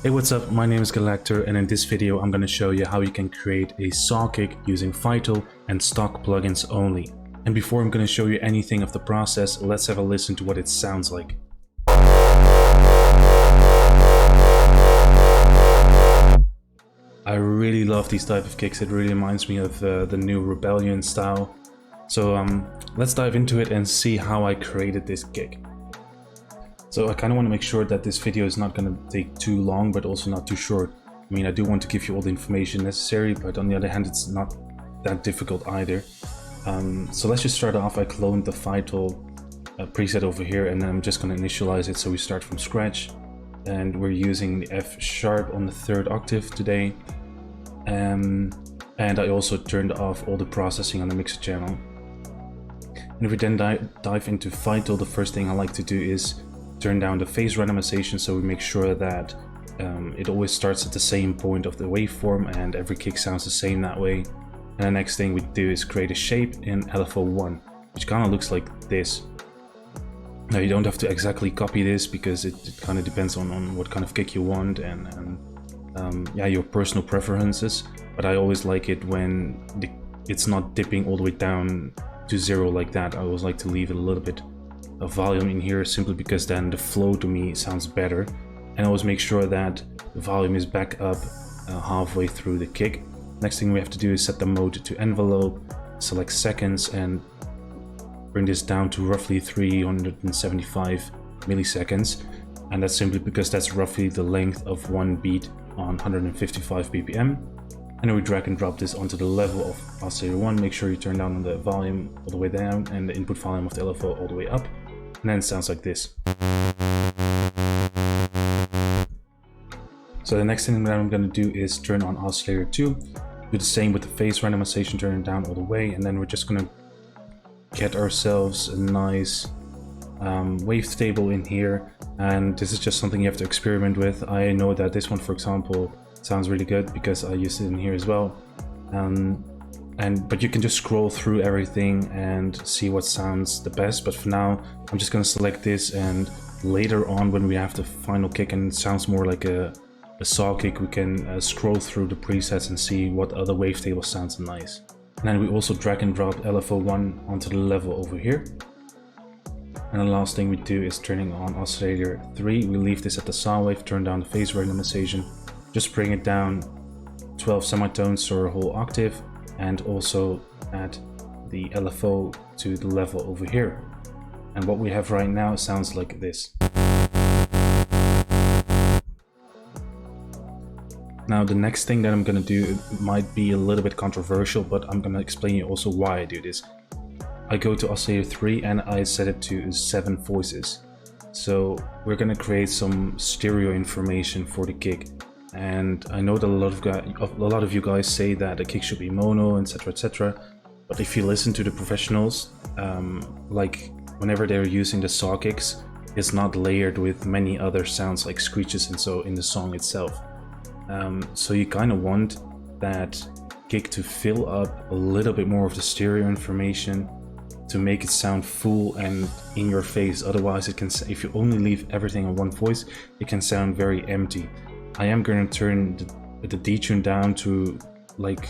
Hey, what's up? My name is Galactor, and in this video I'm going to show you how you can create a saw kick using Vital and stock plugins only. And before I'm going to show you anything of the process, let's have a listen to what it sounds like. I really love these type of kicks. It really reminds me of the new Rebellion style. So let's dive into it and see how I created this kick. So I kind of want to make sure that this video is not going to take too long, but also not too short. I mean, I do want to give you all the information necessary, but on the other hand, it's not that difficult either. So let's just start off. I cloned the Vital preset over here, and then I'm just going to initialize it. So we start from scratch, and we're using the F sharp on the 3rd octave today. And I also turned off all the processing on the mixer channel. And if we then dive into Vital, the first thing I like to do is turn down the phase randomization, so we make sure that it always starts at the same point of the waveform and every kick sounds the same that way. And the next thing we do is create a shape in LFO1, which kind of looks like this. Now you don't have to exactly copy this because it kind of depends on what kind of kick you want and yeah, your personal preferences, but I always like it when it's not dipping all the way down to 0 like that. I always like to leave it a little bit of volume in here, simply because then the flow to me sounds better. And I always make sure that the volume is back up halfway through the kick. Next thing we have to do is set the mode to envelope, select seconds, and bring this down to roughly 375 milliseconds. And that's simply because that's roughly the length of one beat on 155 BPM. And then we drag and drop this onto the level of Oscillator 1. Make sure you turn down the volume all the way down and the input volume of the LFO all the way up. And then it sounds like this. So the next thing that I'm going to do is turn on Oscillator 2. Do the same with the phase randomization, turn it down all the way. And then we're just going to get ourselves a nice wavetable in here. And this is just something you have to experiment with. I know that this one, for example, sounds really good because I used it in here as well. But you can just scroll through everything and see what sounds the best. But for now, I'm just going to select this, and later on when we have the final kick and it sounds more like a saw kick, we can scroll through the presets and see what other wavetable sounds nice. And then we also drag and drop LFO1 onto the level over here. And the last thing we do is turning on Oscillator 3. We leave this at the saw wave, turn down the phase randomization, just bring it down 12 semitones or a whole octave, and also add the LFO to the level over here. And what we have right now sounds like this. Now the next thing that I'm gonna do might be a little bit controversial, but I'm gonna explain you also why I do this. I go to Oscillator 3 and I set it to 7 voices. So we're gonna create some stereo information for the kick. And I know that a lot of you guys say that the kick should be mono, etc, etc. But if you listen to the professionals, like whenever they're using the saw kicks, it's not layered with many other sounds like screeches and so in the song itself. So you kind of want that kick to fill up a little bit more of the stereo information to make it sound full and in your face. Otherwise, it can, if you only leave everything on one voice, it can sound very empty. I am going to turn the Detune down to like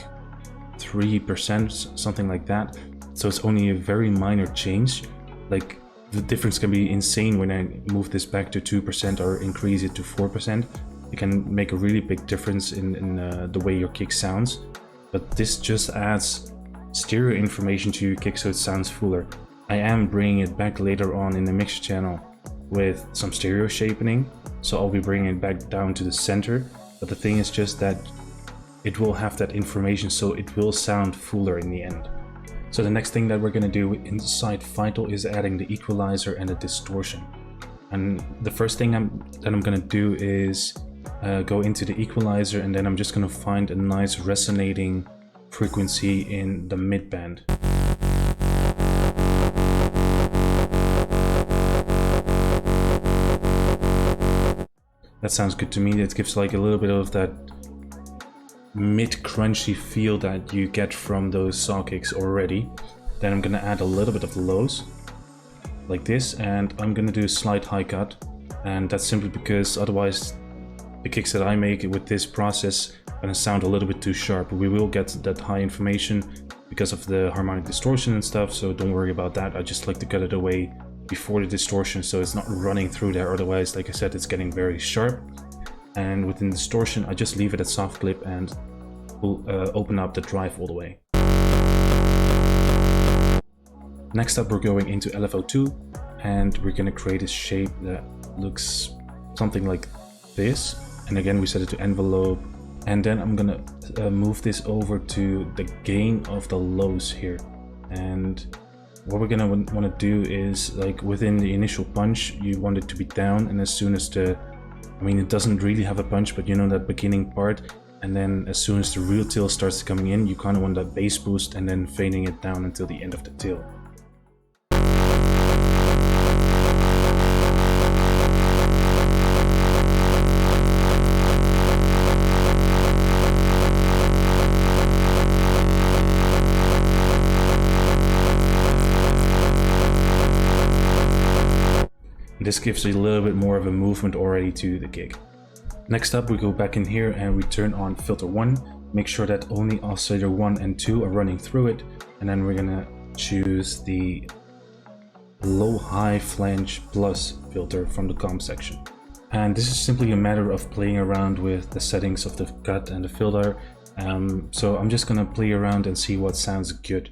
3%, something like that. So it's only a very minor change. Like the difference can be insane when I move this back to 2% or increase it to 4%. It can make a really big difference in the way your kick sounds. But this just adds stereo information to your kick so it sounds fuller. I am bringing it back later on in the mixer channel with some stereo shaping, so I'll be bringing it back down to the center. But the thing is just that it will have that information, so it will sound fuller in the end. So the next thing that we're going to do inside Vital is adding the equalizer and the distortion. And the first thing that I'm going to do is go into the equalizer, and then I'm just going to find a nice resonating frequency in the midband. That sounds good to me. It gives like a little bit of that mid-crunchy feel that you get from those saw kicks already. Then I'm gonna add a little bit of lows, like this, and I'm gonna do a slight high cut, and that's simply because otherwise the kicks that I make with this process gonna sound a little bit too sharp. We will get that high information because of the harmonic distortion and stuff, so don't worry about that. I just like to cut it away before the distortion so it's not running through there, otherwise, like I said, it's getting very sharp. And within distortion, I just leave it at soft clip and we'll open up the drive all the way. Next up, we're going into LFO2 and we're gonna create a shape that looks something like this. And again, we set it to envelope. And then I'm gonna move this over to the gain of the lows here. And what we're gonna wanna do is, like, within the initial punch, you want it to be down, and as soon as it doesn't really have a punch, but you know that beginning part, and then as soon as the real tail starts coming in, you kind of want that bass boost and then fading it down until the end of the tail. This gives a little bit more of a movement already to the gig. Next up, we go back in here and we turn on filter 1. Make sure that only oscillator 1 and 2 are running through it. And then we're gonna choose the low high flange plus filter from the comp section. And this is simply a matter of playing around with the settings of the cut and the filter. So I'm just gonna play around and see what sounds good.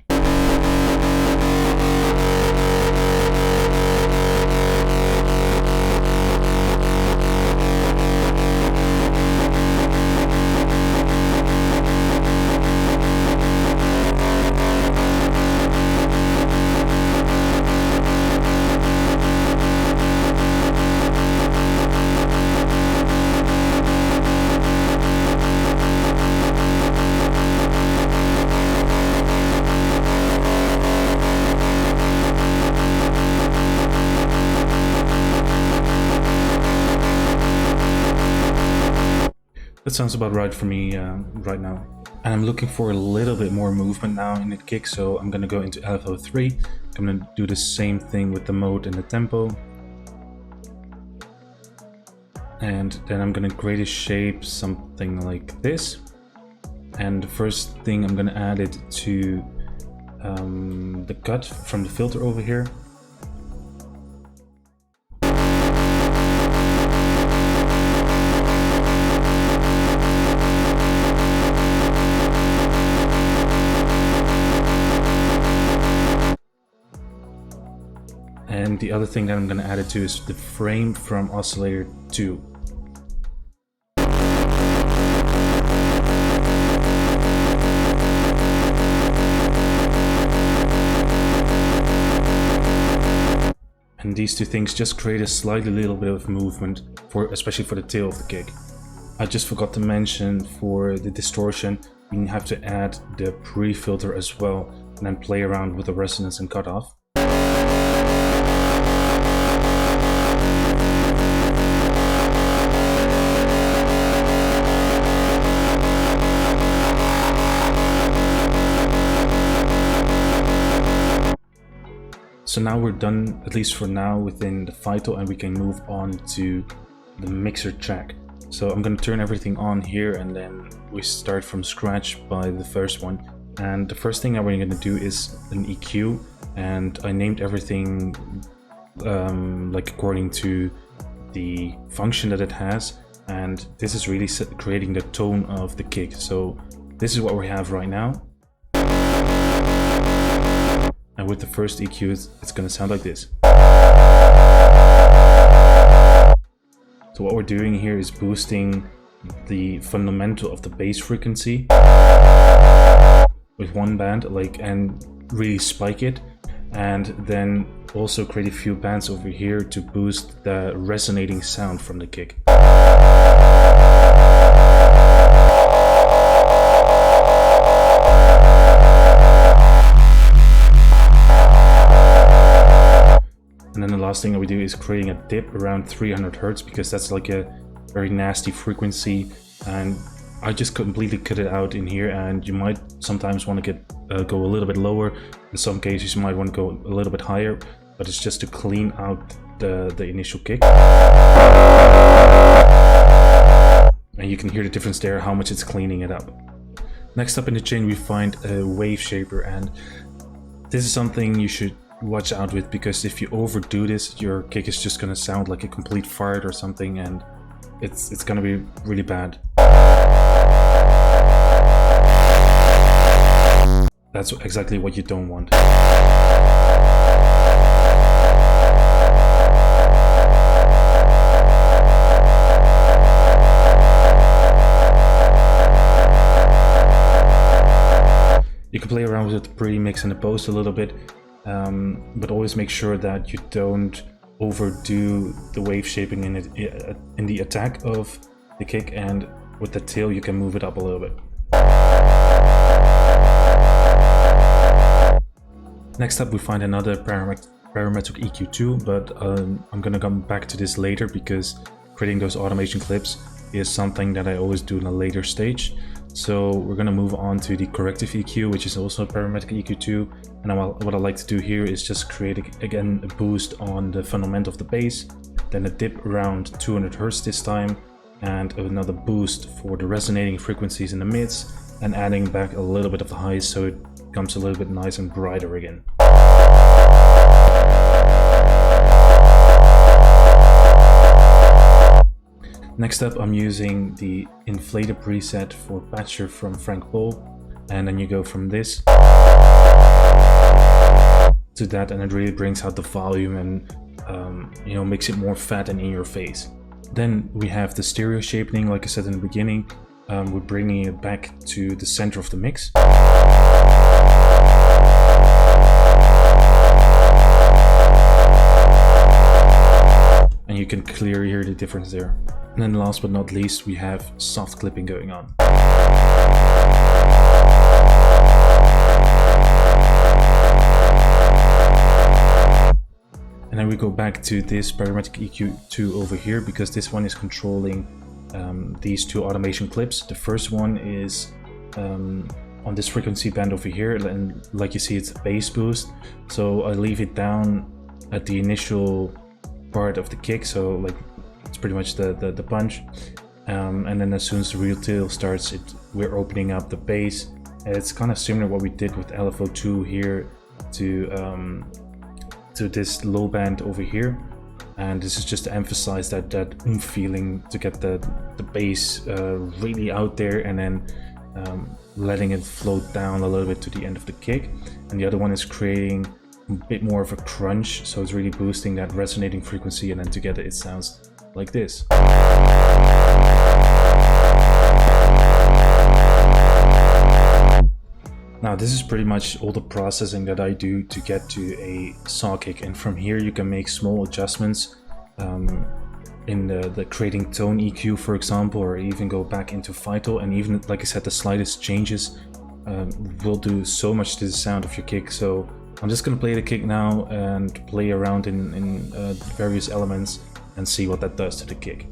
That sounds about right for me right now. And I'm looking for a little bit more movement now in the kick, so I'm gonna go into LFO3. I'm gonna do the same thing with the mode and the tempo. And then I'm gonna grade a shape something like this. And the first thing I'm gonna add it to the cut from the filter over here. And the other thing that I'm going to add it to is the frame from Oscillator 2. And these two things just create a slightly little bit of movement, especially for the tail of the kick. I just forgot to mention, for the distortion, you have to add the pre-filter as well, and then play around with the resonance and cutoff. So now we're done, at least for now, within the Vital, and we can move on to the mixer track. So I'm going to turn everything on here, and then we start from scratch by the first one. And the first thing that we're going to do is an EQ, and I named everything like according to the function that it has, and this is really creating the tone of the kick. So this is what we have right now. And with the first EQ, it's going to sound like this. So what we're doing here is boosting the fundamental of the bass frequency with one band, and really spike it, and then also create a few bands over here to boost the resonating sound from the kick. And then the last thing that we do is creating a dip around 300 Hz, because that's like a very nasty frequency, and I just completely cut it out in here. And you might sometimes want to go a little bit lower. In some cases you might want to go a little bit higher, but it's just to clean out the initial kick. And you can hear the difference there, how much it's cleaning it up. Next up in the chain we find a Waveshaper, and this is something you should watch out with, because if you overdo this, your kick is just gonna sound like a complete fart or something, and it's gonna be really bad. That's exactly what you don't want. You can play around with the pre-mix and the post a little bit, but always make sure that you don't overdo the wave shaping in the attack of the kick, and with the tail you can move it up a little bit. Next up we find another parametric EQ2, but I'm gonna come back to this later, because creating those automation clips is something that I always do in a later stage. So we're gonna move on to the Corrective EQ, which is also a parametric EQ2, and what I like to do here is just create again a boost on the fundament of the bass, then a dip around 200 Hz this time, and another boost for the resonating frequencies in the mids, and adding back a little bit of the highs so it becomes a little bit nice and brighter again. Next up I'm using the Inflator preset for Patcher from Frank Paul, and then you go from this to that, and it really brings out the volume and you know, makes it more fat and in your face. Then we have the stereo shaping, like I said in the beginning. We're bringing it back to the center of the mix. And you can clearly hear the difference there. And then last but not least, we have soft clipping going on. And then we go back to this parametric EQ2 over here, because this one is controlling these two automation clips. The first one is on this frequency band over here, and like you see, it's a bass boost. So I leave it down at the initial part of the kick, so like it's pretty much the punch, and then as soon as the real tail starts, we're opening up the bass. It's kind of similar to what we did with LFO2 here to this low band over here, and this is just to emphasize that oomph feeling, to get the bass really out there, and then letting it float down a little bit to the end of the kick. And the other one is creating a bit more of a crunch, so it's really boosting that resonating frequency, and then together it sounds like this. Now this is pretty much all the processing that I do to get to a saw kick, and from here you can make small adjustments in the creating tone EQ, for example, or even go back into Vital, and even, like I said, the slightest changes will do so much to the sound of your kick. So I'm just gonna play the kick now and play around in various elements and see what that does to the kick.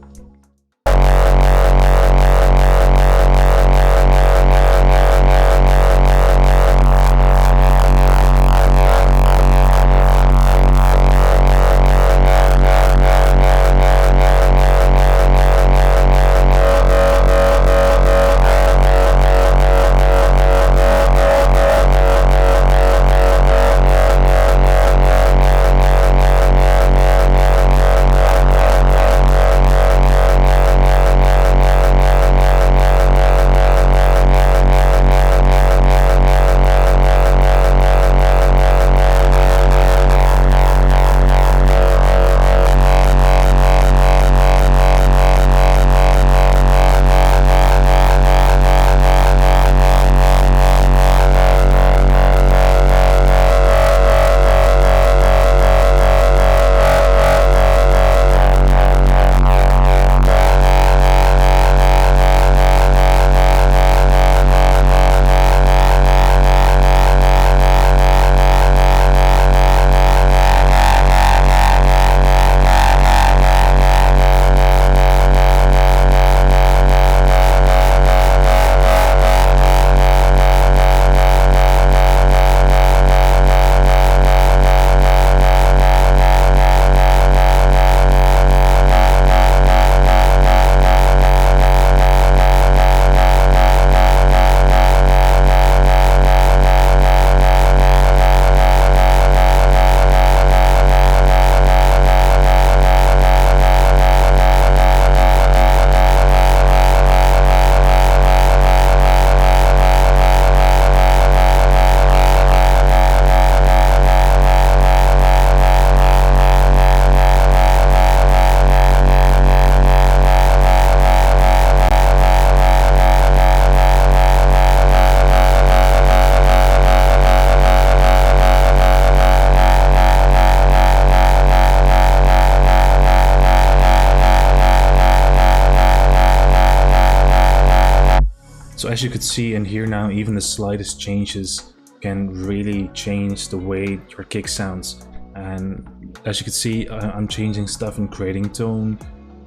as you could see and hear now, even the slightest changes can really change the way your kick sounds. And as you can see, I'm changing stuff in creating tone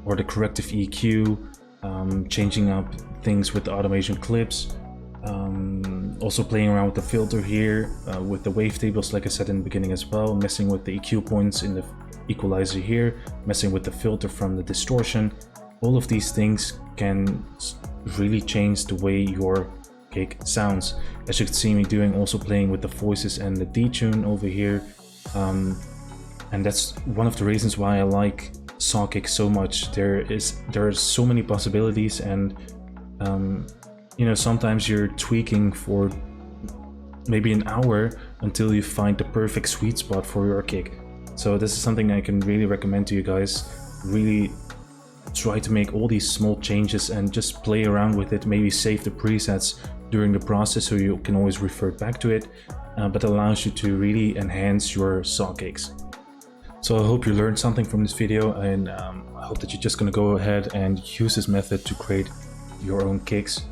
or the corrective EQ, changing up things with the automation clips, also playing around with the filter here, with the wavetables like I said in the beginning as well, messing with the EQ points in the equalizer here, messing with the filter from the distortion. All of these things can really change the way your kick sounds. As you can see me doing, also playing with the voices and the Detune over here, and that's one of the reasons why I like saw kicks so much. There are so many possibilities, and you know, sometimes you're tweaking for maybe an hour until you find the perfect sweet spot for your kick. So this is something I can really recommend to you guys. Really try to make all these small changes and just play around with it. Maybe save the presets during the process so you can always refer back to it, but allows you to really enhance your saw kicks. So I hope you learned something from this video, and I hope that you're just going to go ahead and use this method to create your own kicks.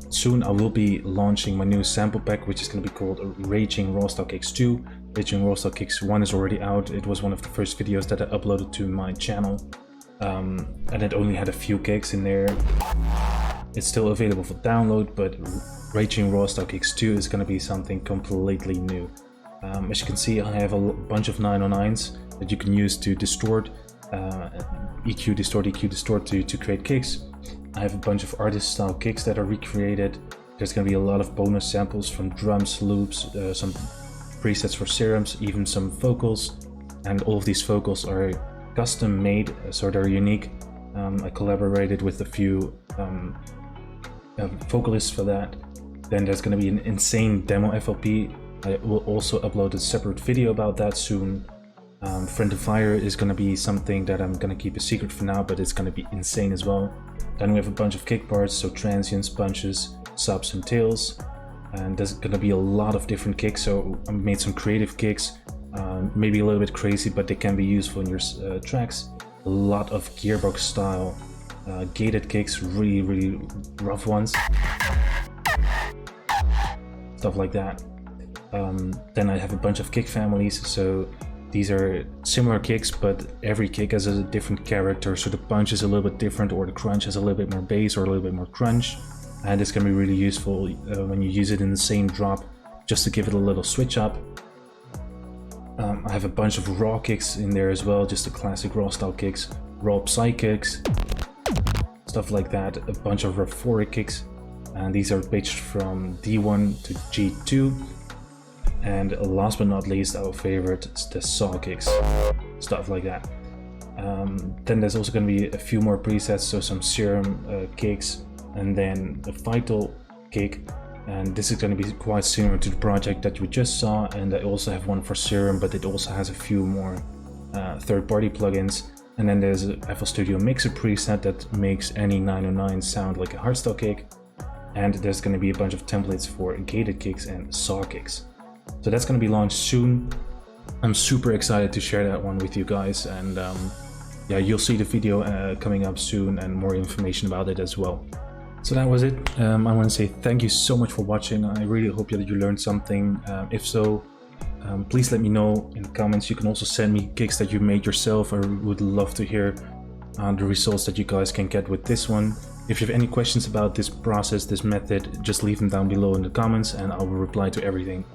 Soon I will be launching my new sample pack, which is going to be called Raging Rawstyle Kicks 2. Raging Rawstyle Kicks 1 is already out. It was one of the first videos that I uploaded to my channel, and it only had a few kicks in there. It's still available for download, but Raging Rawstyle Kicks 2 is going to be something completely new. As you can see, I have a bunch of 909s that you can use to distort, EQ distort to create kicks. I have a bunch of artist style kicks that are recreated. There's going to be a lot of bonus samples from drums, loops, some presets for serums, even some vocals, and all of these vocals are custom made, so they're unique. I collaborated with a few vocalists for that. Then there's going to be an insane demo FLP. I will also upload a separate video about that soon. Friend of Fire is going to be something that I'm going to keep a secret for now, but it's going to be insane as well. Then we have a bunch of kick parts, so transients, punches, subs and tails, and there's going to be a lot of different kicks. So I made some creative kicks, maybe a little bit crazy, but they can be useful in your tracks. A lot of gearbox style gated kicks, really rough ones, stuff like that. Then I have a bunch of kick families, so these are similar kicks, but every kick has a different character, so the punch is a little bit different, or the crunch has a little bit more bass or a little bit more crunch, and this can be really useful when you use it in the same drop, just to give it a little switch up. I have a bunch of raw kicks in there as well, just the classic raw style kicks, raw psy kicks, stuff like that, a bunch of euphoric kicks, and these are pitched from D1 to G2. And last but not least, our favorite is the saw kicks, stuff like that. Then there's also going to be a few more presets, so some serum kicks, and then the vital kick. And this is going to be quite similar to the project that you just saw, and I also have one for serum, but it also has a few more third-party plugins. And then there's a FL Studio Mixer preset that makes any 909 sound like a hardstyle kick. And there's going to be a bunch of templates for gated kicks and saw kicks. So that's going to be launched soon. I'm super excited to share that one with you guys, and yeah, you'll see the video coming up soon and more information about it as well. So that was it. I want to say thank you so much for watching. I really hope that you learned something. If so, please let me know in the comments. You can also send me kicks that you made yourself. I would love to hear the results that you guys can get with this one. If you have any questions about this process, this method, just leave them down below in the comments and I will reply to everything.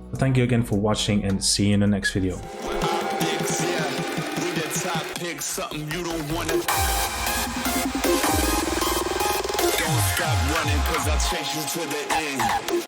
But thank you again for watching, and see you in the next video. Something you don't wanna. Don't stop running, 'cause I'll chase you to the end.